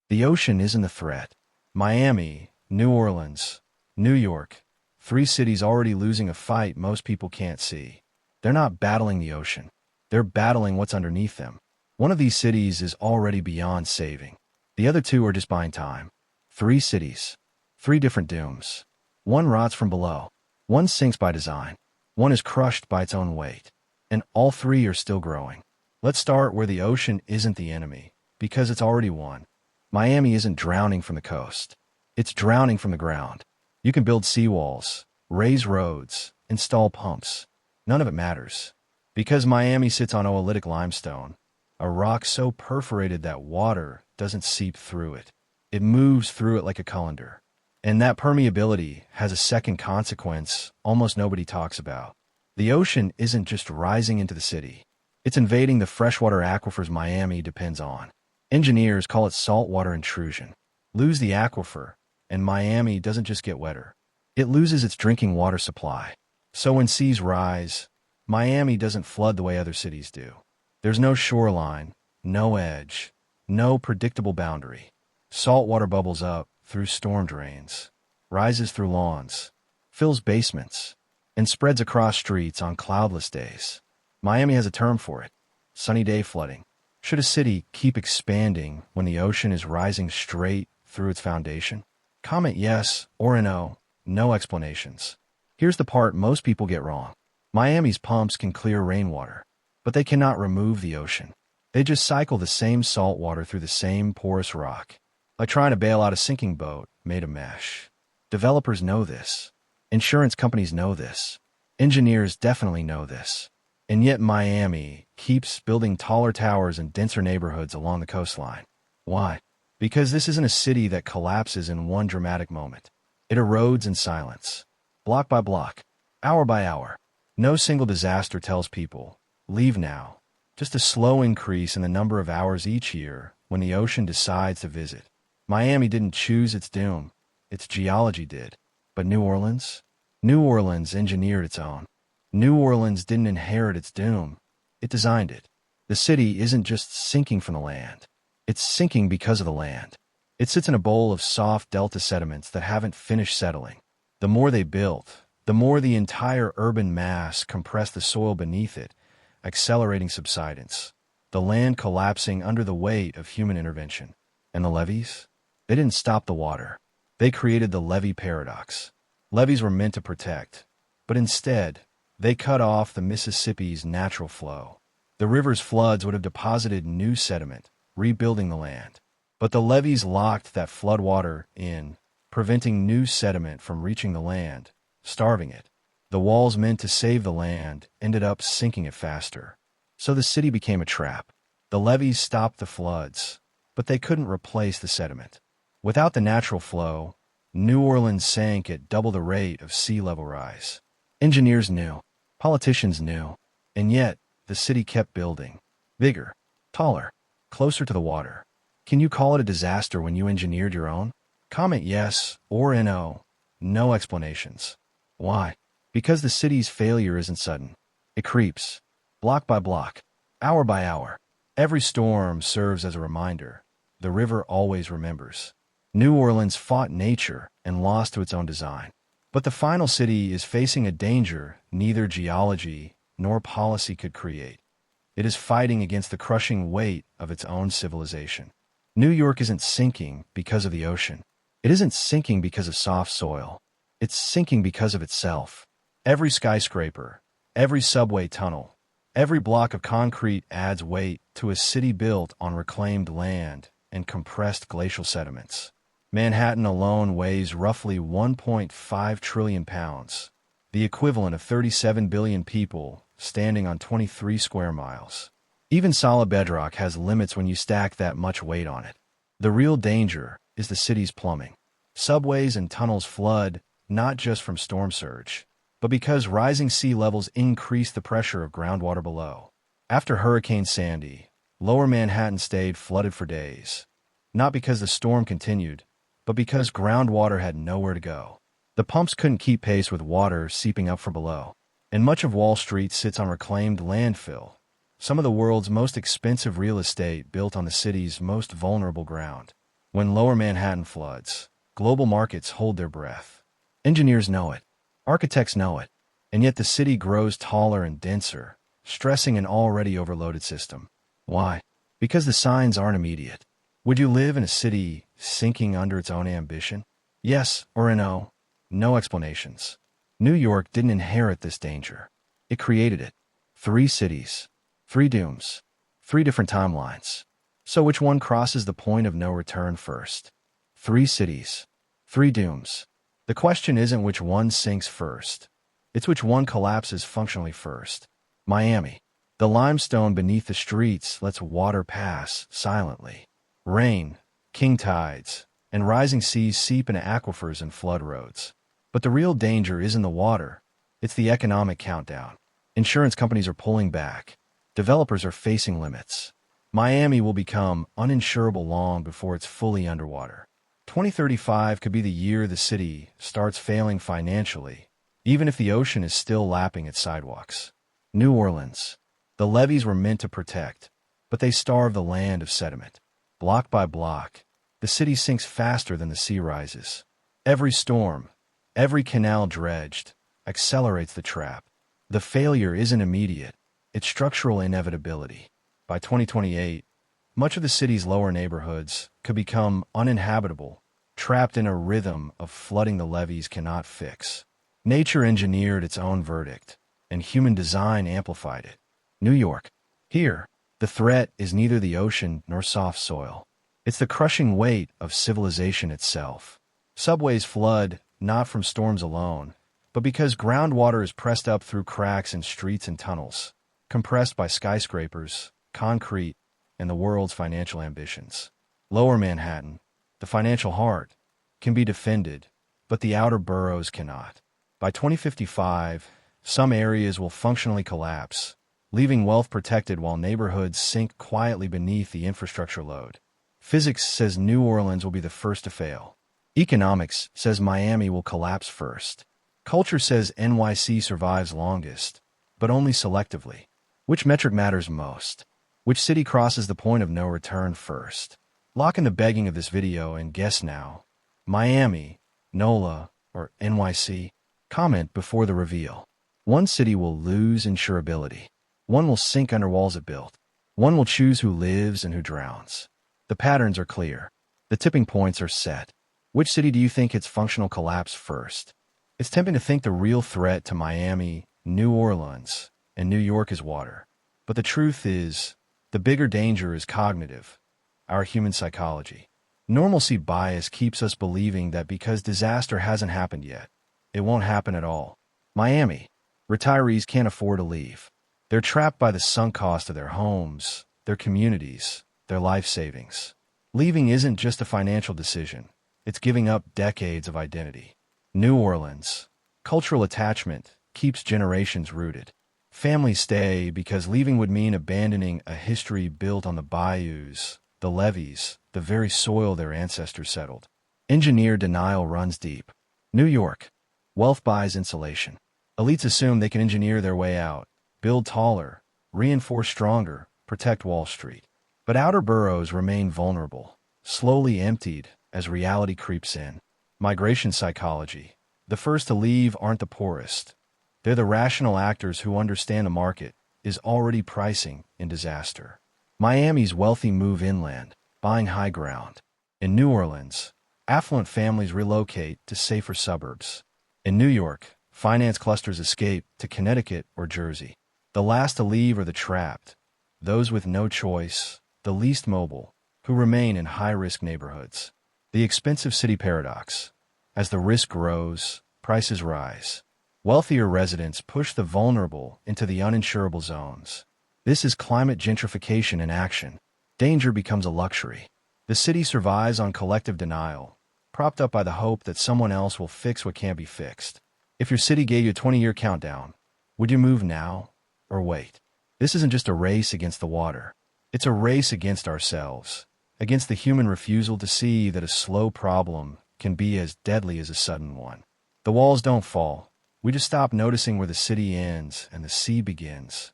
The ocean isn't the threat. Miami, New Orleans, New York, three cities already losing a fight most people can't see. They're not battling the ocean. They're battling what's underneath them. One of these cities is already beyond saving. The other two are just buying time. Three cities. Three different dooms. One rots from below. One sinks by design. One is crushed by its own weight. And all three are still growing. Let's start where the ocean isn't the enemy, because it's already won. Miami isn't drowning from the coast. It's drowning from the ground. You can build seawalls, raise roads, install pumps. None of it matters. Because Miami sits on oolitic limestone, a rock so perforated that water doesn't seep through it. It moves through it like a colander. And that permeability has a second consequence almost nobody talks about. The ocean isn't just rising into the city. It's invading the freshwater aquifers Miami depends on. Engineers call it saltwater intrusion. Lose the aquifer, and Miami doesn't just get wetter. It loses its drinking water supply. So when seas rise, Miami doesn't flood the way other cities do. There's no shoreline, no edge, no predictable boundary. Saltwater bubbles up through storm drains, rises through lawns, fills basements, and spreads across streets on cloudless days. Miami has a term for it: sunny day flooding. Should a city keep expanding when the ocean is rising straight through its foundation? Comment yes or no. No explanations. Here's the part most people get wrong. Miami's pumps can clear rainwater, but they cannot remove the ocean. They just cycle the same salt water through the same porous rock, like trying to bail out a sinking boat made of mesh. Developers know this. Insurance companies know this. Engineers definitely know this. And yet Miami keeps building taller towers and denser neighborhoods along the coastline. Why? Because this isn't a city that collapses in one dramatic moment. It erodes in silence, block by block, hour by hour. No single disaster tells people, leave now. Just a slow increase in the number of hours each year when the ocean decides to visit. Miami didn't choose its doom. Its geology did. But New Orleans? New Orleans engineered its own. New Orleans didn't inherit its doom. It designed it. The city isn't just sinking from the land. It's sinking because of the land. It sits in a bowl of soft delta sediments that haven't finished settling. The more they built, the more the entire urban mass compressed the soil beneath it, accelerating subsidence. The land collapsing under the weight of human intervention. And the levees? They didn't stop the water. They created the levee paradox. Levees were meant to protect, but instead, they cut off the Mississippi's natural flow. The river's floods would have deposited new sediment, rebuilding the land. But the levees locked that floodwater in, preventing new sediment from reaching the land, starving it. The walls meant to save the land ended up sinking it faster. So the city became a trap. The levees stopped the floods, but they couldn't replace the sediment. Without the natural flow, New Orleans sank at double the rate of sea level rise. Engineers knew. Politicians knew. And yet, the city kept building. Bigger, taller, closer to the water. Can you call it a disaster when you engineered your own? Comment yes or no. No explanations. Why? Because the city's failure isn't sudden. It creeps. Block by block. Hour by hour. Every storm serves as a reminder. The river always remembers. New Orleans fought nature and lost to its own design. But the final city is facing a danger neither geology nor policy could create. It is fighting against the crushing weight of its own civilization. New York isn't sinking because of the ocean. It isn't sinking because of soft soil. It's sinking because of itself. Every skyscraper, every subway tunnel, every block of concrete adds weight to a city built on reclaimed land and compressed glacial sediments. Manhattan alone weighs roughly 1.5 trillion pounds, the equivalent of 37 billion people standing on 23 square miles. Even solid bedrock has limits when you stack that much weight on it. The real danger is the city's plumbing. Subways and tunnels flood not just from storm surge, but because rising sea levels increase the pressure of groundwater below. After Hurricane Sandy, Lower Manhattan stayed flooded for days. Not because the storm continued, but because groundwater had nowhere to go. The pumps couldn't keep pace with water seeping up from below. And much of Wall Street sits on reclaimed landfill, some of the world's most expensive real estate built on the city's most vulnerable ground. When Lower Manhattan floods, global markets hold their breath. Engineers know it. Architects know it. And yet the city grows taller and denser, stressing an already overloaded system. Why? Because the signs aren't immediate. Would you live in a city sinking under its own ambition? Yes or a no? No explanations. New York didn't inherit this danger. It created it. 3 cities, 3 dooms, 3 different timelines. So which one crosses the point of no return first? 3 cities, 3 dooms. The question isn't which one sinks first. It's which one collapses functionally first. Miami. The limestone beneath the streets lets water pass silently. Rain, king tides, and rising seas seep into aquifers and flood roads. But the real danger isn't the water. It's the economic countdown. Insurance companies are pulling back. Developers are facing limits. Miami will become uninsurable long before it's fully underwater. 2035 could be the year the city starts failing financially, even if the ocean is still lapping its sidewalks. New Orleans. The levees were meant to protect, but they starve the land of sediment. Block by block, the city sinks faster than the sea rises. Every storm, every canal dredged, accelerates the trap. The failure isn't immediate, it's structural inevitability. By 2028, much of the city's lower neighborhoods could become uninhabitable, trapped in a rhythm of flooding the levees cannot fix. Nature engineered its own verdict, and human design amplified it. New York. Here, the threat is neither the ocean nor soft soil. It's the crushing weight of civilization itself. Subways flood not from storms alone, but because groundwater is pressed up through cracks in streets and tunnels, compressed by skyscrapers, concrete, and the world's financial ambitions. Lower Manhattan, the financial heart, can be defended, but the outer boroughs cannot. By 2055, some areas will functionally collapse, leaving wealth protected while neighborhoods sink quietly beneath the infrastructure load. Physics says New Orleans will be the first to fail. Economics says Miami will collapse first. Culture says NYC survives longest, but only selectively. Which metric matters most? Which city crosses the point of no return first? Lock in the begging of this video and guess now. Miami, NOLA, or NYC? Comment before the reveal. One city will lose insurability. One will sink under walls it built. One will choose who lives and who drowns. The patterns are clear. The tipping points are set. Which city do you think hits functional collapse first? It's tempting to think the real threat to Miami, New Orleans, and New York is water. But the truth is, the bigger danger is cognitive, our human psychology. Normalcy bias keeps us believing that because disaster hasn't happened yet, it won't happen at all. Miami. Retirees can't afford to leave. They're trapped by the sunk cost of their homes, their communities, their life savings. Leaving isn't just a financial decision. It's giving up decades of identity. New Orleans. Cultural attachment keeps generations rooted. Families stay because leaving would mean abandoning a history built on the bayous, the levees, the very soil their ancestors settled. Engineer denial runs deep. New York. Wealth buys insulation. Elites assume they can engineer their way out, build taller, reinforce stronger, protect Wall Street. But outer boroughs remain vulnerable, slowly emptied as reality creeps in. Migration psychology. The first to leave aren't the poorest. They're the rational actors who understand the market is already pricing in disaster. Miami's wealthy move inland, buying high ground. In New Orleans, affluent families relocate to safer suburbs. In New York, finance clusters escape to Connecticut or Jersey. The last to leave are the trapped, those with no choice, the least mobile, who remain in high-risk neighborhoods. The expensive city paradox. As the risk grows, prices rise. Wealthier residents push the vulnerable into the uninsurable zones. This is climate gentrification in action. Danger becomes a luxury. The city survives on collective denial, propped up by the hope that someone else will fix what can't be fixed. If your city gave you a 20-year countdown, would you move now or wait? This isn't just a race against the water. It's a race against ourselves, against the human refusal to see that a slow problem can be as deadly as a sudden one. The walls don't fall. We just stop noticing where the city ends and the sea begins.